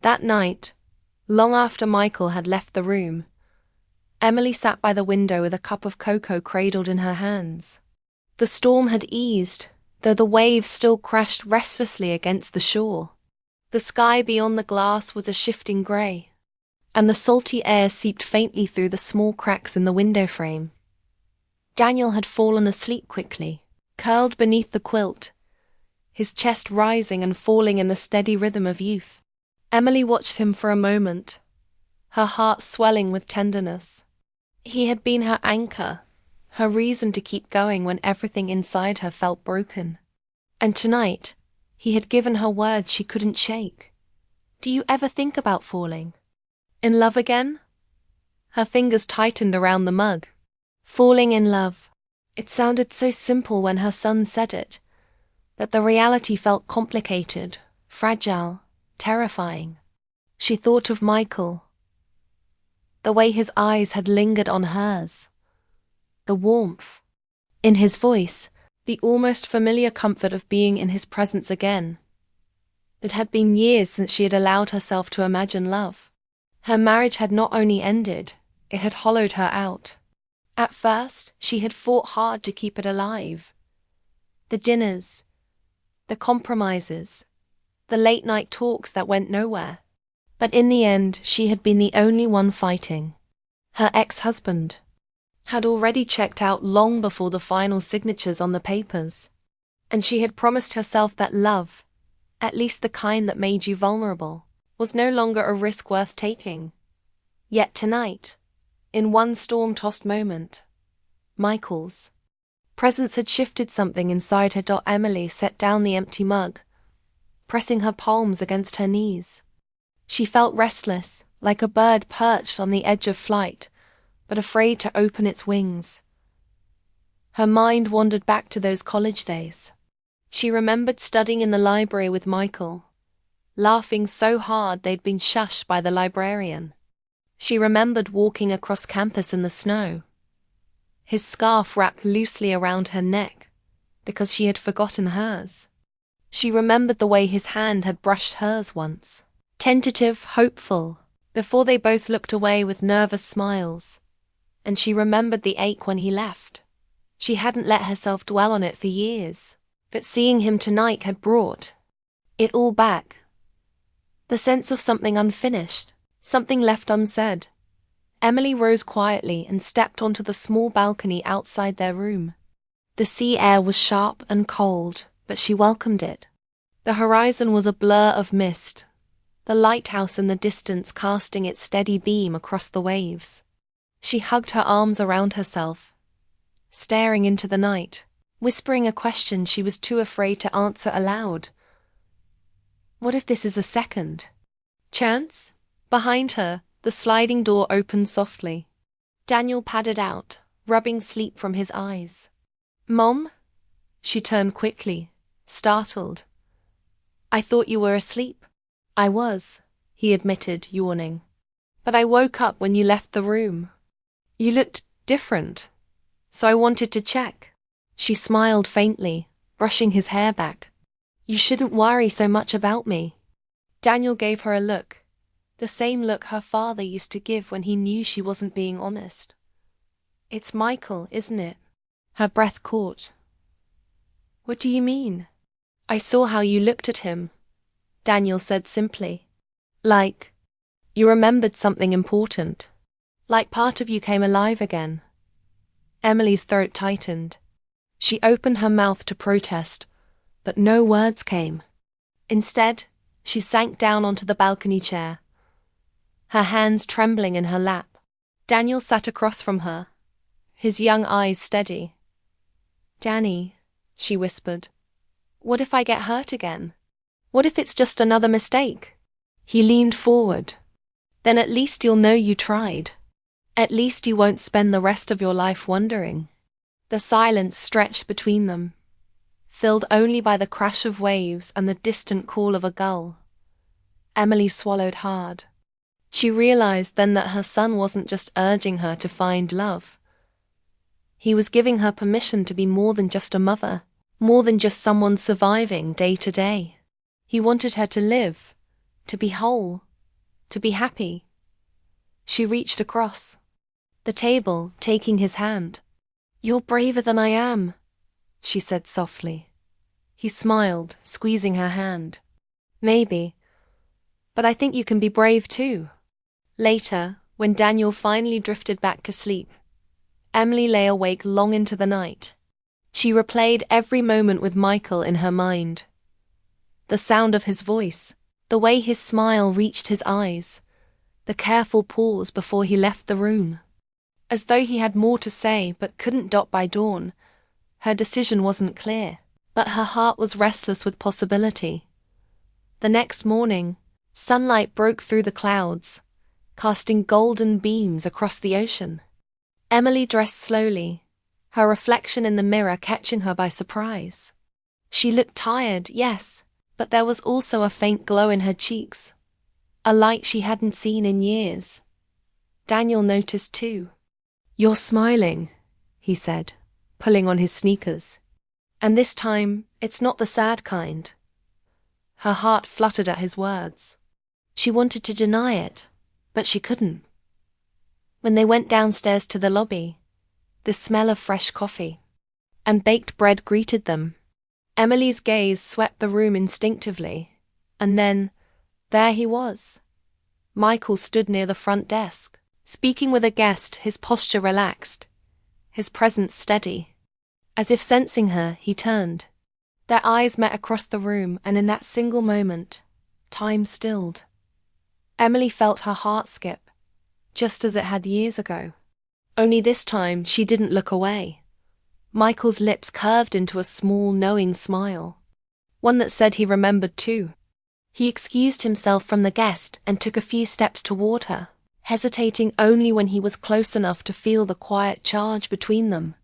That night, long after Michael had left the room, Emily sat by the window with a cup of cocoa cradled in her hands. The storm had eased, though the waves still crashed restlessly against the shore. The sky beyond the glass was a shifting grey, and the salty air seeped faintly through the small cracks in the window frame. Daniel had fallen asleep quickly, curled beneath the quilt, his chest rising and falling in the steady rhythm of youth. Emily watched him for a moment, her heart swelling with tenderness. He had been her anchor, her reason to keep going when everything inside her felt broken. And tonight, he had given her words she couldn't shake. "Do you ever think about falling? In love again?" Her fingers tightened around the mug. Falling in love. It sounded so simple when her son said it, that the reality felt complicated, fragile, terrifying. She thought of Michael, the way his eyes had lingered on hers, the warmth in his voice, the almost familiar comfort of being in his presence again. It had been years since she had allowed herself to imagine love. Her marriage had not only ended, it had hollowed her out. At first, she had fought hard to keep it alive. The dinners, the compromises, the late-night talks that went nowhere. But in the end, she had been the only one fighting. Her ex-husband had already checked out long before the final signatures on the papers, and she had promised herself that love, at least the kind that made you vulnerable, was no longer a risk worth taking. Yet tonight, in one storm-tossed moment, Michael's presence had shifted something inside her. Emily set down the empty mug, pressing her palms against her knees. She felt restless, like a bird perched on the edge of flight, but afraid to open its wings. Her mind wandered back to those college days. She remembered studying in the library with Michael, laughing so hard they'd been shushed by the librarian. She remembered walking across campus in the snow, his scarf wrapped loosely around her neck, because she had forgotten hers. She remembered the way his hand had brushed hers once, tentative, hopeful, before they both looked away with nervous smiles. And she remembered the ache when he left. She hadn't let herself dwell on it for years, but seeing him tonight had brought it all back. The sense of something unfinished, something left unsaid. Emily rose quietly and stepped onto the small balcony outside their room. The sea air was sharp and cold, but she welcomed it. The horizon was a blur of mist, the lighthouse in the distance casting its steady beam across the waves. She hugged her arms around herself, staring into the night, whispering a question she was too afraid to answer aloud. What if this is a second chance? Behind her, the sliding door opened softly. Daniel padded out, rubbing sleep from his eyes. "Mom?" She turned quickly, startled. "I thought you were asleep." "I was," he admitted, yawning. "But I woke up when you left the room. You looked different, so I wanted to check." She smiled faintly, brushing his hair back. "You shouldn't worry so much about me." Daniel gave her a look, the same look her father used to give when he knew she wasn't being honest. "It's Michael, isn't it?" Her breath caught. "What do you mean?" "I saw how you looked at him," Daniel said simply. "Like you remembered something important. Like part of you came alive again." Emily's throat tightened. She opened her mouth to protest, but no words came. Instead, she sank down onto the balcony chair, her hands trembling in her lap. Daniel sat across from her, his young eyes steady. "Danny," she whispered, "what if I get hurt again? What if it's just another mistake?" He leaned forward. "Then at least you'll know you tried. At least you won't spend the rest of your life wondering." The silence stretched between them, filled only by the crash of waves and the distant call of a gull. Emily swallowed hard. She realized then that her son wasn't just urging her to find love. He was giving her permission to be more than just a mother, more than just someone surviving day to day. He wanted her to live, to be whole, To be happy. She reached across the table, taking his hand. "You're braver than I am," she said softly. He smiled, squeezing her hand. "Maybe. But I think you can be brave too." Later, when Daniel finally drifted back to sleep, Emily lay awake long into the night. She replayed every moment with Michael in her mind. The sound of his voice, the way his smile reached his eyes, the careful pause before he left the room. As though he had more to say but couldn't. By dawn, her decision wasn't clear, but her heart was restless with possibility. The next morning, sunlight broke through the clouds, casting golden beams across the ocean. Emily dressed slowly, her reflection in the mirror catching her by surprise. She looked tired, yes, but there was also a faint glow in her cheeks, a light she hadn't seen in years. Daniel noticed too. "You're smiling," he said, pulling on his sneakers. "And this time, it's not the sad kind." Her heart fluttered at his words. She wanted to deny it, but she couldn't. When they went downstairs to the lobby, the smell of fresh coffee and baked bread greeted them. Emily's gaze swept the room instinctively, and then, there he was. Michael stood near the front desk, speaking with a guest, his posture relaxed, his presence steady. As if sensing her, he turned. Their eyes met across the room, and in that single moment, time stilled. Emily felt her heart skip, just as it had years ago. Only this time, she didn't look away. Michael's lips curved into a small, knowing smile, one that said he remembered too. He excused himself from the guest and took a few steps toward her, hesitating only when he was close enough to feel the quiet charge between them.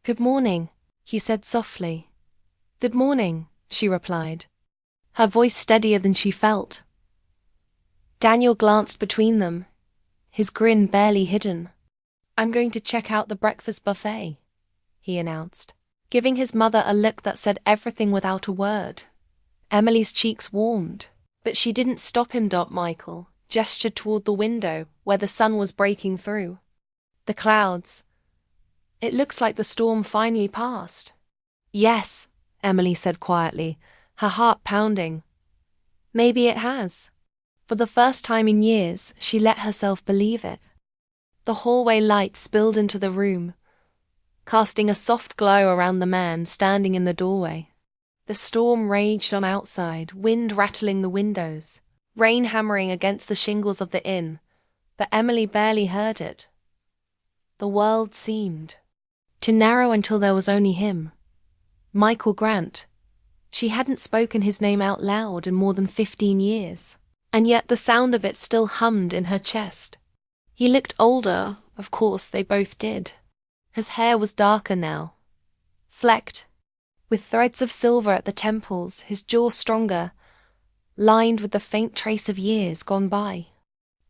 "Good morning," he said softly. "Good morning," she replied, her voice steadier than she felt. Daniel glanced between them, his grin barely hidden. "I'm going to check out the breakfast buffet," he announced, giving his mother a look that said everything without a word. Emily's cheeks warmed, but she didn't stop him. Michael gestured toward the window where the sun was breaking through. "The clouds. It looks like the storm finally passed." "Yes," Emily said quietly, her heart pounding. "Maybe it has." For the first time in years, she let herself believe it. The hallway light spilled into the room, casting a soft glow around the man standing in the doorway. The storm raged on outside, wind rattling the windows, rain hammering against the shingles of the inn, but Emily barely heard it. The world seemed to narrow until there was only him. Michael Grant. She hadn't spoken his name out loud in more than 15 years, and yet the sound of it still hummed in her chest. He looked older, of course they both did. His hair was darker now, flecked, with threads of silver at the temples, his jaw stronger, lined with the faint trace of years gone by.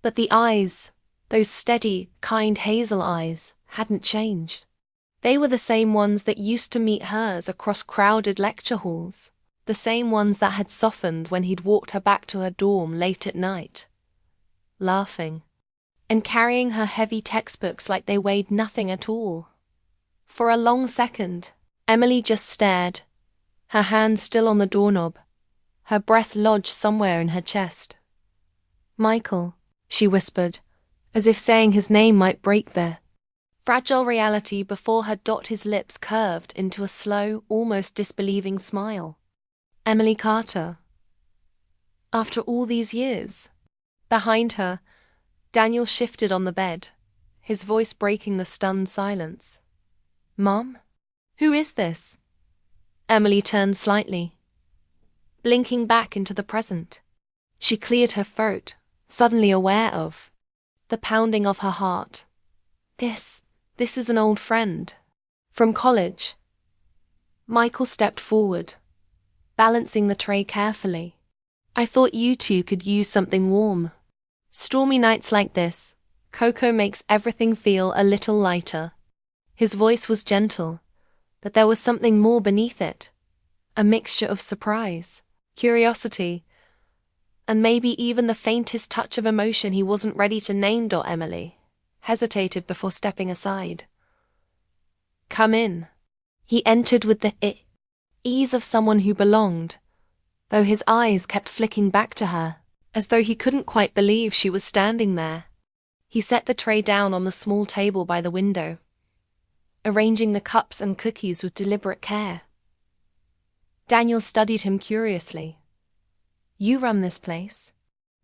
But the eyes, those steady, kind hazel eyes, hadn't changed. They were the same ones that used to meet hers across crowded lecture halls, the same ones that had softened when he'd walked her back to her dorm late at night, laughing, and carrying her heavy textbooks like they weighed nothing at all. For a long second, Emily just stared, her hand still on the doorknob, her breath lodged somewhere in her chest. "Michael," she whispered, as if saying his name might break their fragile reality before her. His lips curved into a slow, almost disbelieving smile. "Emily Carter. After all these years." Behind her, Daniel shifted on the bed, his voice breaking the stunned silence. "Mom? Who is this?" Emily turned slightly, blinking back into the present. She cleared her throat, suddenly aware of the pounding of her heart. This is an old friend. From college." Michael stepped forward, balancing the tray carefully. "I thought you two could use something warm. Stormy nights like this, cocoa makes everything feel a little lighter." His voice was gentle, but there was something more beneath it, a mixture of surprise, curiosity, and maybe even the faintest touch of emotion he wasn't ready to name. Emily hesitated before stepping aside. "Come in." He entered with the ease of someone who belonged, though his eyes kept flicking back to her, as though he couldn't quite believe she was standing there. He set the tray down on the small table by the window, arranging the cups and cookies with deliberate care. Daniel studied him curiously. "You run this place?"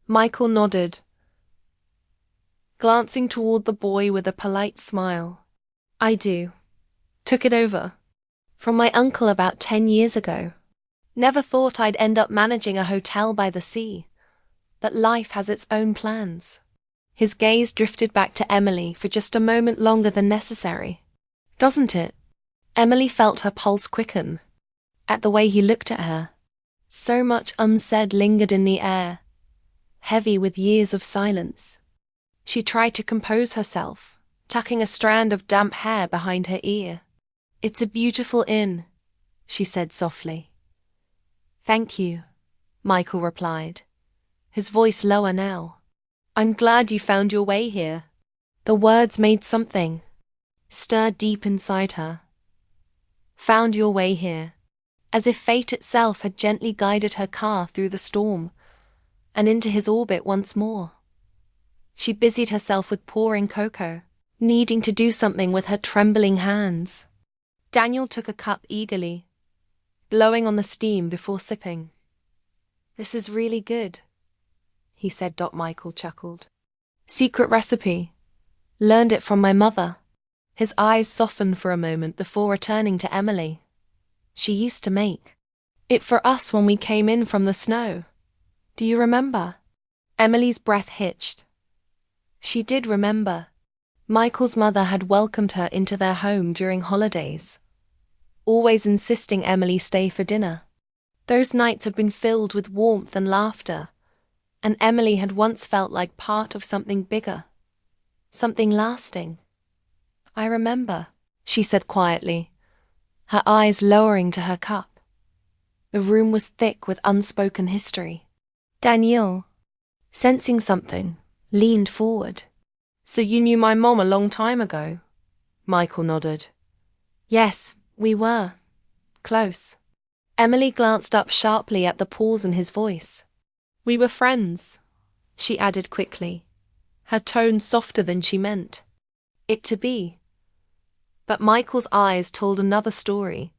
Michael nodded, glancing toward the boy with a polite smile. "I do. Took it over from my uncle about 10 years ago. Never thought I'd end up managing a hotel by the sea, but life has its own plans." His gaze drifted back to Emily for just a moment longer than necessary. "Doesn't it?" Emily felt her pulse quicken at the way he looked at her. So much unsaid lingered in the air, heavy with years of silence. She tried to compose herself, tucking a strand of damp hair behind her ear. "It's a beautiful inn," she said softly. "Thank you," Michael replied, his voice lower now. "I'm glad you found your way here." The words made something stir deep inside her. Found your way here, as if fate itself had gently guided her car through the storm and into his orbit once more. She busied herself with pouring cocoa, needing to do something with her trembling hands. Daniel took a cup eagerly, blowing on the steam before sipping. "This is really good," he said. Michael chuckled. "Secret recipe. Learned it from my mother." His eyes softened for a moment before returning to Emily. "She used to make it for us when we came in from the snow. Do you remember?" Emily's breath hitched. She did remember. Michael's mother had welcomed her into their home during holidays, always insisting Emily stay for dinner. Those nights had been filled with warmth and laughter, and Emily had once felt like part of something bigger, something lasting. "I remember," she said quietly, her eyes lowering to her cup. The room was thick with unspoken history. Daniel, sensing something, leaned forward. "So you knew my mom a long time ago?" Michael nodded. "Yes, we were close." Emily glanced up sharply at the pause in his voice. "We were friends," she added quickly, her tone softer than she meant it to be. But Michael's eyes told another story,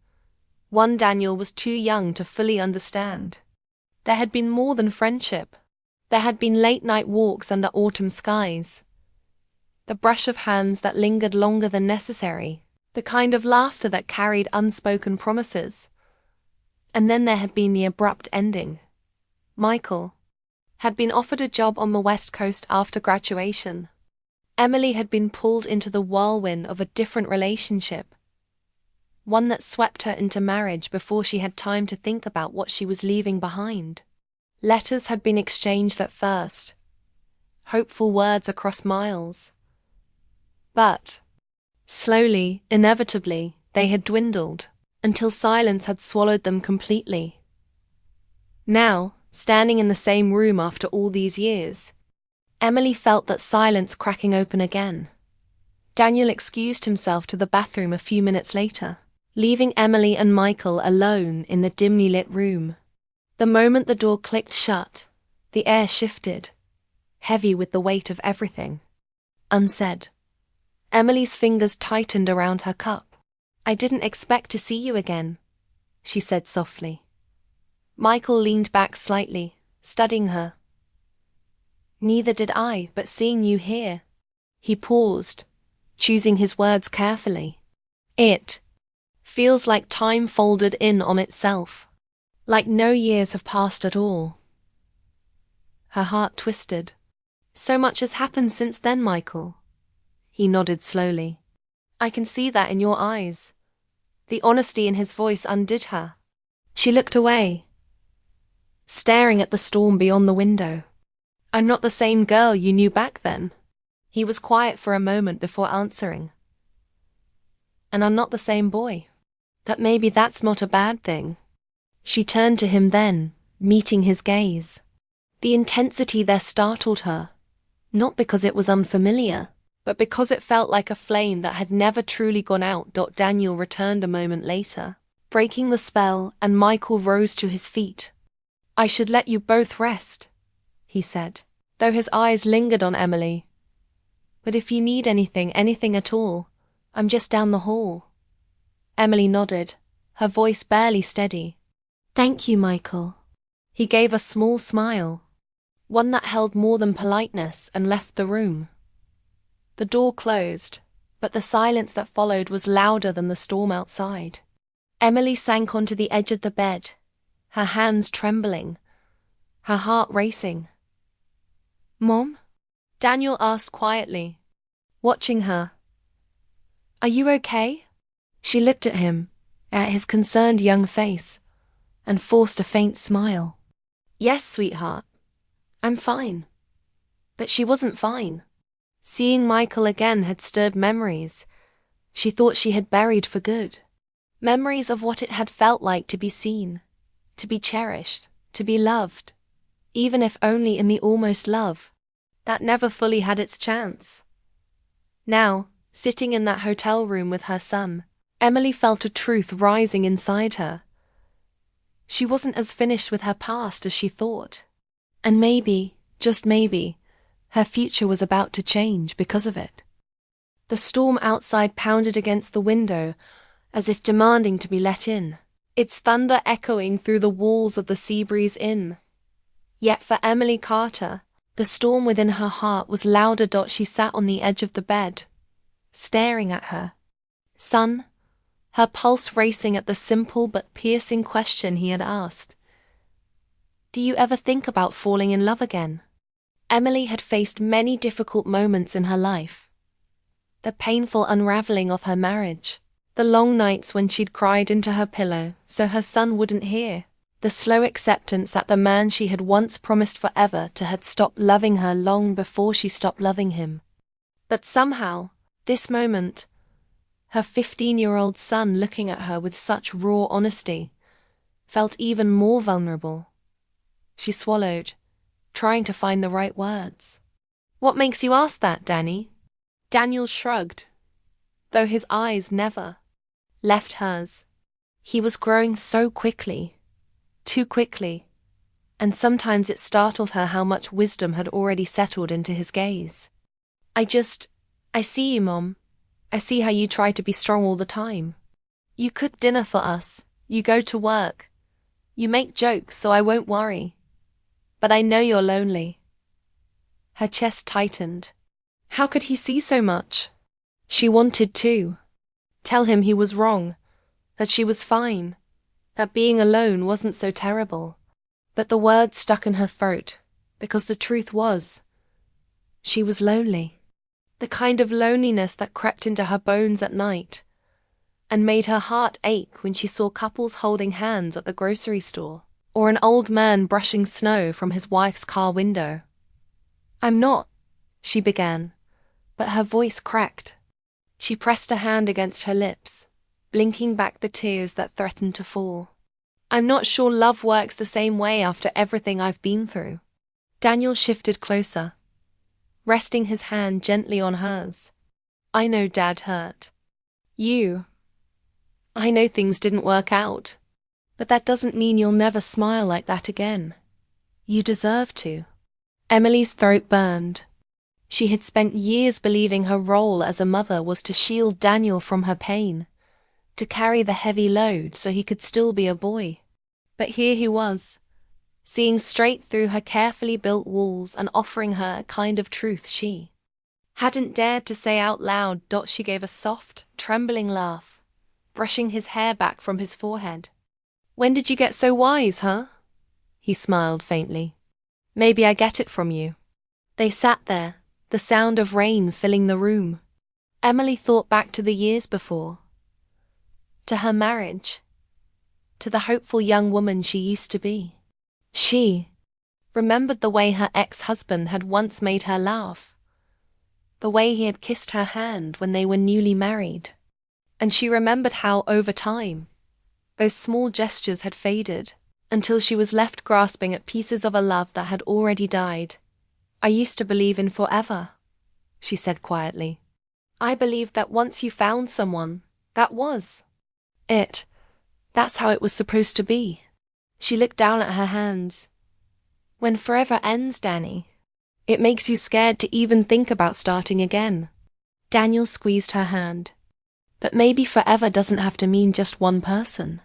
one Daniel was too young to fully understand. There had been more than friendship. There had been late-night walks under autumn skies, the brush of hands that lingered longer than necessary, the kind of laughter that carried unspoken promises. And then there had been the abrupt ending. Michael had been offered a job on the West Coast after graduation. Emily had been pulled into the whirlwind of a different relationship, one that swept her into marriage before she had time to think about what she was leaving behind. Letters had been exchanged at first, hopeful words across miles. But, slowly, inevitably, they had dwindled, until silence had swallowed them completely. Now, standing in the same room after all these years, Emily felt that silence cracking open again. Daniel excused himself to the bathroom a few minutes later, leaving Emily and Michael alone in the dimly lit room. The moment the door clicked shut, the air shifted, heavy with the weight of everything unsaid. Emily's fingers tightened around her cup. "I didn't expect to see you again," she said softly. Michael leaned back slightly, studying her. "Neither did I, but seeing you here." He paused, choosing his words carefully. "It feels like time folded in on itself, like no years have passed at all." Her heart twisted. "So much has happened since then, Michael." He nodded slowly. "I can see that in your eyes." The honesty in his voice undid her. She looked away, staring at the storm beyond the window. "I'm not the same girl you knew back then." He was quiet for a moment before answering. "And I'm not the same boy. But maybe that's not a bad thing." She turned to him then, meeting his gaze. The intensity there startled her, not because it was unfamiliar, but because it felt like a flame that had never truly gone out. Daniel returned a moment later, breaking the spell, and Michael rose to his feet. "I should let you both rest," he said, though his eyes lingered on Emily. "But if you need anything at all, I'm just down the hall." Emily nodded, her voice barely steady. "Thank you, Michael." He gave a small smile, one that held more than politeness, and left the room. The door closed, but the silence that followed was louder than the storm outside. Emily sank onto the edge of the bed, her hands trembling, her heart racing. "Mom?" Daniel asked quietly, watching her. "Are you okay?" She looked at him, at his concerned young face, and forced a faint smile. "Yes, sweetheart. I'm fine." But she wasn't fine. Seeing Michael again had stirred memories she thought she had buried for good. Memories of what it had felt like to be seen, to be cherished, to be loved, even if only in the almost love that never fully had its chance. Now, sitting in that hotel room with her son, Emily felt a truth rising inside her. She wasn't as finished with her past as she thought. And maybe, just maybe, her future was about to change because of it. The storm outside pounded against the window, as if demanding to be let in, its thunder echoing through the walls of the Seabreeze Inn. Yet for Emily Carter, the storm within her heart was louder. She sat on the edge of the bed, staring at her son, her pulse racing at the simple but piercing question he had asked. "Do you ever think about falling in love again?" Emily had faced many difficult moments in her life. The painful unraveling of her marriage, the long nights when she'd cried into her pillow so her son wouldn't hear, the slow acceptance that the man she had once promised forever to had stopped loving her long before she stopped loving him. But somehow, this moment, her 15-year-old son looking at her with such raw honesty, felt even more vulnerable. She swallowed, trying to find the right words. "What makes you ask that, Danny?" Daniel shrugged, though his eyes never left hers. He was growing so quickly, too quickly, and sometimes it startled her how much wisdom had already settled into his gaze. I see you, Mom. I see how you try to be strong all the time. You cook dinner for us, you go to work, you make jokes so I won't worry. But I know you're lonely." Her chest tightened. How could he see so much? She wanted to tell him he was wrong, that she was fine, that being alone wasn't so terrible. But the words stuck in her throat, because the truth was, she was lonely. The kind of loneliness that crept into her bones at night, and made her heart ache when she saw couples holding hands at the grocery store, or an old man brushing snow from his wife's car window. "I'm not," she began, but her voice cracked. She pressed a hand against her lips, blinking back the tears that threatened to fall. "I'm not sure love works the same way after everything I've been through." Daniel shifted closer, resting his hand gently on hers. "I know Dad hurt I know things didn't work out. But that doesn't mean you'll never smile like that again. You deserve to." Emily's throat burned. She had spent years believing her role as a mother was to shield Daniel from her pain, to carry the heavy load so he could still be a boy. But here he was, seeing straight through her carefully built walls and offering her a kind of truth she hadn't dared to say out loud. She gave a soft, trembling laugh, brushing his hair back from his forehead. "When did you get so wise, huh?" He smiled faintly. "Maybe I get it from you." They sat there, the sound of rain filling the room. Emily thought back to the years before, to her marriage, to the hopeful young woman she used to be. She remembered the way her ex-husband had once made her laugh, the way he had kissed her hand when they were newly married. And she remembered how, over time, those small gestures had faded, until she was left grasping at pieces of a love that had already died. "I used to believe in forever," she said quietly. "I believed that once you found someone, that was it. That's how it was supposed to be." She looked down at her hands. "When forever ends, Danny, it makes you scared to even think about starting again." Daniel squeezed her hand. "But maybe forever doesn't have to mean just one person."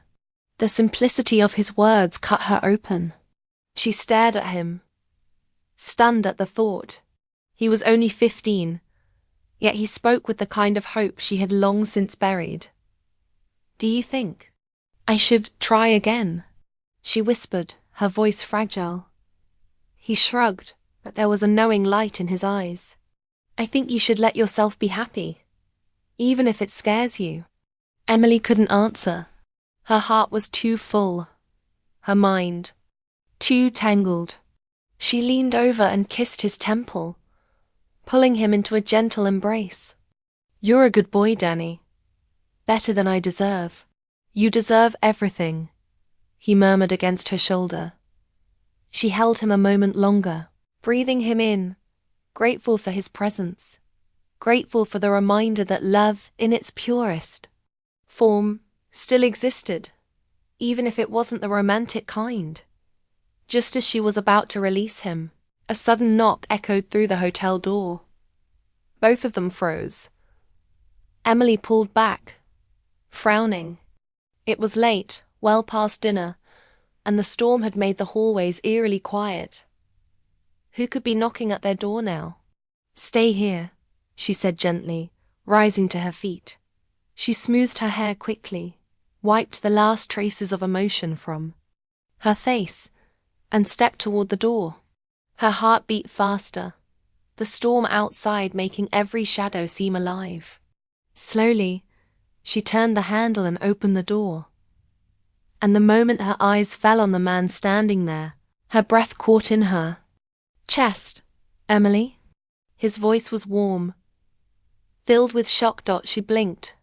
The simplicity of his words cut her open. She stared at him, stunned at the thought. He was only 15, yet he spoke with the kind of hope she had long since buried. "Do you think I should try again?" she whispered, her voice fragile. He shrugged, but there was a knowing light in his eyes. "I think you should let yourself be happy, even if it scares you." Emily couldn't answer. Her heart was too full, her mind too tangled. She leaned over and kissed his temple, pulling him into a gentle embrace. "You're a good boy, Danny. Better than I deserve. You deserve everything," he murmured against her shoulder. She held him a moment longer, breathing him in, grateful for his presence, grateful for the reminder that love, in its purest form, still existed, even if it wasn't the romantic kind. Just as she was about to release him, a sudden knock echoed through the hotel door. Both of them froze. Emily pulled back, frowning. It was late, well past dinner, and the storm had made the hallways eerily quiet. Who could be knocking at their door now? "Stay here," she said gently, rising to her feet. She smoothed her hair quickly, wiped the last traces of emotion from her face, and stepped toward the door. Her heart beat faster, the storm outside making every shadow seem alive. Slowly, she turned the handle and opened the door. And the moment her eyes fell on the man standing there, her breath caught in her chest. "Emily?" His voice was warm. Filled with shock, she blinked,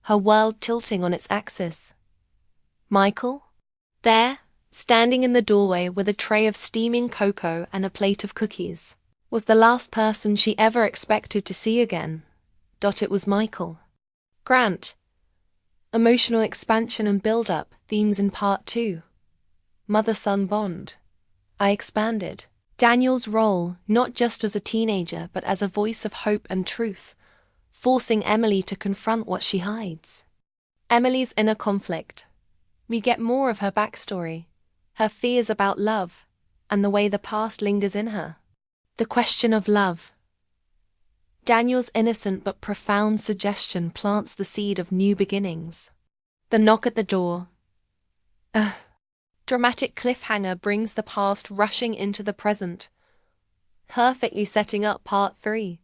her world tilting on its axis. Michael? There, standing in the doorway with a tray of steaming cocoa and a plate of cookies, was the last person she ever expected to see again. It was Michael. Grant. Emotional expansion and build-up, themes in part 2. Mother-son bond. I expanded Daniel's role, not just as a teenager, but as a voice of hope and truth, forcing Emily to confront what she hides. Emily's inner conflict. We get more of her backstory, her fears about love, and the way the past lingers in her. The question of love. Daniel's innocent but profound suggestion plants the seed of new beginnings. The knock at the door. A dramatic cliffhanger brings the past rushing into the present, perfectly setting up part 3.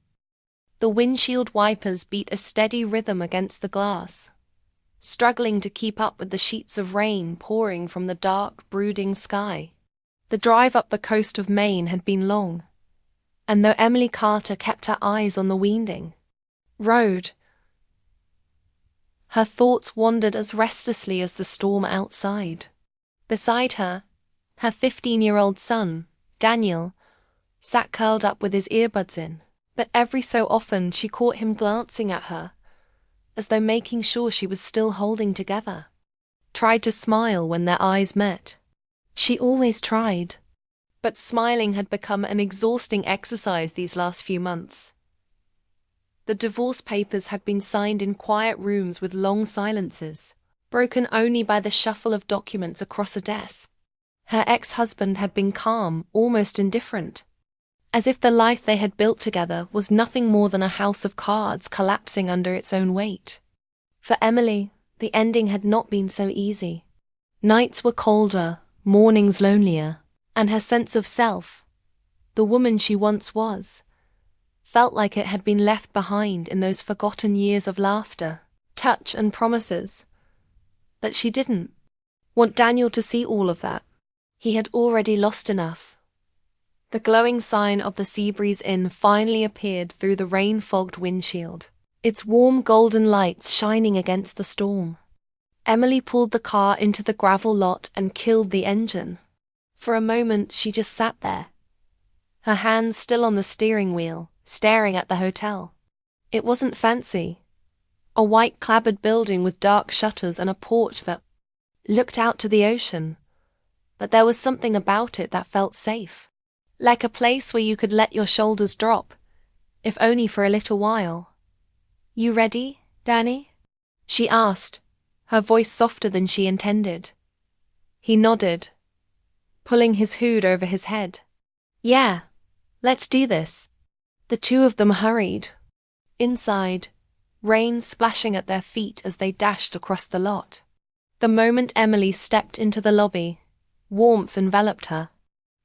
The windshield wipers beat a steady rhythm against the glass, struggling to keep up with the sheets of rain pouring from the dark, brooding sky. The drive up the coast of Maine had been long, and though Emily Carter kept her eyes on the winding road, her thoughts wandered as restlessly as the storm outside. Beside her, her 15-year-old son, Daniel, sat curled up with his earbuds in, but every so often she caught him glancing at her, as though making sure she was still holding together. Tried to smile when their eyes met. She always tried, but smiling had become an exhausting exercise these last few months. The divorce papers had been signed in quiet rooms with long silences, broken only by the shuffle of documents across a desk. Her ex-husband had been calm, almost indifferent, as if the life they had built together was nothing more than a house of cards collapsing under its own weight. For Emily, the ending had not been so easy. Nights were colder, mornings lonelier, and her sense of self, the woman she once was, felt like it had been left behind in those forgotten years of laughter, touch and promises. But she didn't want Daniel to see all of that. He had already lost enough. The glowing sign of the Seabreeze Inn finally appeared through the rain-fogged windshield, its warm golden lights shining against the storm. Emily pulled the car into the gravel lot and killed the engine. For a moment, she just sat there, her hands still on the steering wheel, staring at the hotel. It wasn't fancy. A white clapboard building with dark shutters and a porch that looked out to the ocean. But there was something about it that felt safe. Like a place where you could let your shoulders drop, if only for a little while. "You ready, Danny?" she asked, her voice softer than she intended. He nodded, pulling his hood over his head. "Yeah, let's do this." The two of them hurried. Inside, rain splashing at their feet as they dashed across the lot. The moment Emily stepped into the lobby, warmth enveloped her.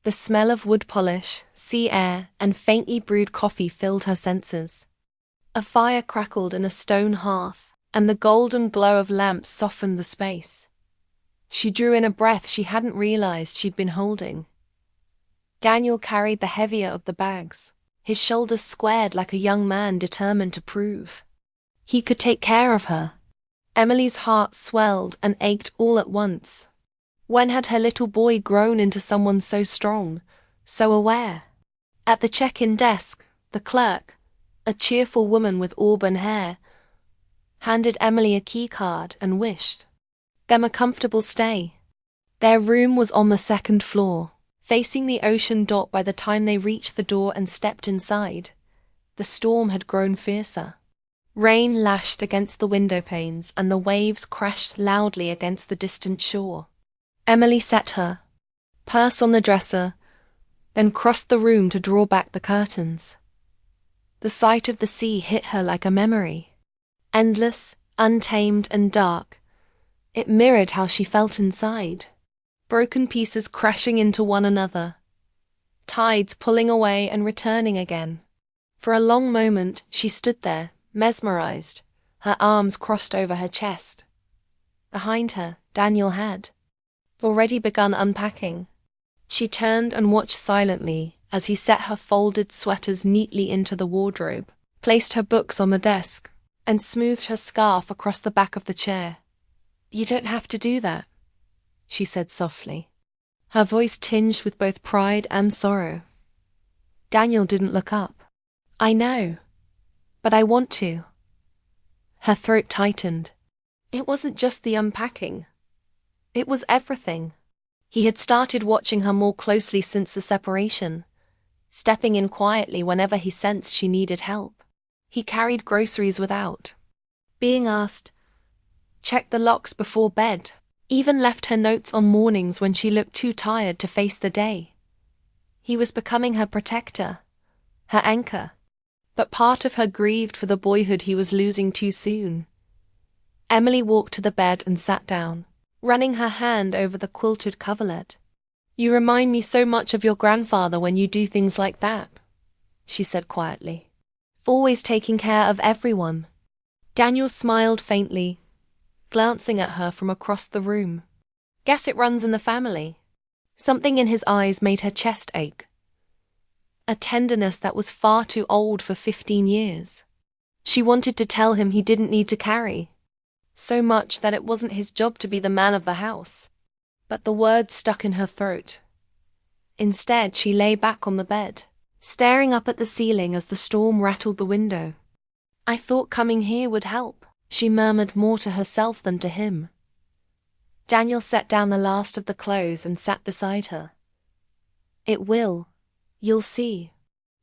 The smell of wood polish, sea air, and faintly brewed coffee filled her senses. A fire crackled in a stone hearth, and the golden glow of lamps softened the space. She drew in a breath she hadn't realized she'd been holding. Daniel carried the heavier of the bags, his shoulders squared like a young man determined to prove he could take care of her. Emily's heart swelled and ached all at once. When had her little boy grown into someone so strong, so aware? At the check-in desk, the clerk, a cheerful woman with auburn hair, handed Emily a key card and wished them a comfortable stay. Their room was on the second floor, facing the ocean dock. By the time they reached the door and stepped inside, the storm had grown fiercer. Rain lashed against the window panes and the waves crashed loudly against the distant shore. Emily set her purse on the dresser, then crossed the room to draw back the curtains. The sight of the sea hit her like a memory. Endless, untamed, and dark, it mirrored how she felt inside. Broken pieces crashing into one another, tides pulling away and returning again. For a long moment, she stood there, mesmerized, her arms crossed over her chest. Behind her, Daniel had already begun unpacking. She turned and watched silently as he set her folded sweaters neatly into the wardrobe, placed her books on the desk, and smoothed her scarf across the back of the chair. "You don't have to do that," she said softly, her voice tinged with both pride and sorrow. Daniel didn't look up. "I know, but I want to." Her throat tightened. It wasn't just the unpacking. It was everything. He had started watching her more closely since the separation, stepping in quietly whenever he sensed she needed help. He carried groceries without being asked, checked the locks before bed, even left her notes on mornings when she looked too tired to face the day. He was becoming her protector, her anchor, but part of her grieved for the boyhood he was losing too soon. Emily walked to the bed and sat down, running her hand over the quilted coverlet. "You remind me so much of your grandfather when you do things like that," she said quietly. "Always taking care of everyone." Daniel smiled faintly, glancing at her from across the room. "Guess it runs in the family." Something in his eyes made her chest ache. A tenderness that was far too old for 15 years. She wanted to tell him he didn't need to carry so much, that it wasn't his job to be the man of the house. But the words stuck in her throat. Instead, she lay back on the bed, staring up at the ceiling as the storm rattled the window. "I thought coming here would help," she murmured, more to herself than to him. Daniel set down the last of the clothes and sat beside her. "It will. You'll see."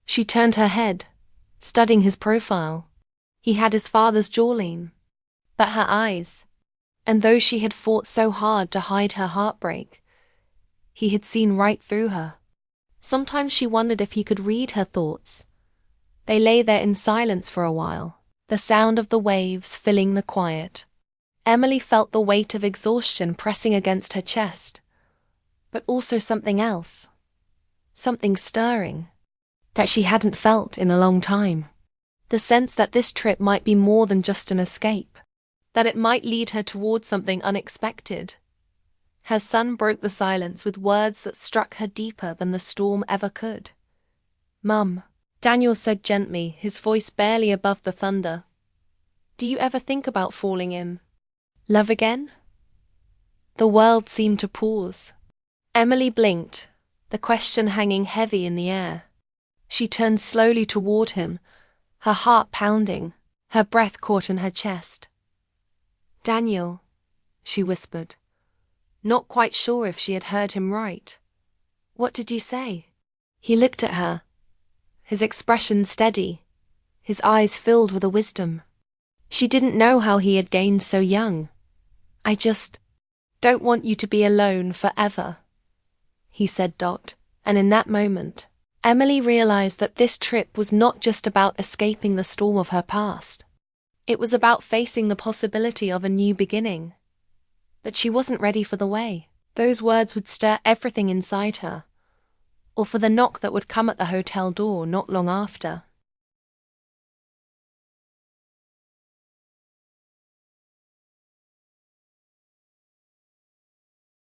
She turned her head, studying his profile. He had his father's jawline, but her eyes, and though she had fought so hard to hide her heartbreak, he had seen right through her. Sometimes she wondered if he could read her thoughts. They lay there in silence for a while, the sound of the waves filling the quiet. Emily felt the weight of exhaustion pressing against her chest, but also something else, something stirring, that she hadn't felt in a long time. The sense that this trip might be more than just an escape, that it might lead her towards something unexpected. Her son broke the silence with words that struck her deeper than the storm ever could. "Mum," Daniel said gently, his voice barely above the thunder, "do you ever think about falling in love again?" The world seemed to pause. Emily blinked, the question hanging heavy in the air. She turned slowly toward him, her heart pounding, her breath caught in her chest. "Daniel," she whispered, not quite sure if she had heard him right. "What did you say?" He looked at her, his expression steady, his eyes filled with a wisdom. She didn't know how he had gained so young. "I just don't want you to be alone forever," he said, and in that moment, Emily realized that this trip was not just about escaping the storm of her past. It was about facing the possibility of a new beginning. That she wasn't ready for the way. Those words would stir everything inside her, or for the knock that would come at the hotel door not long after.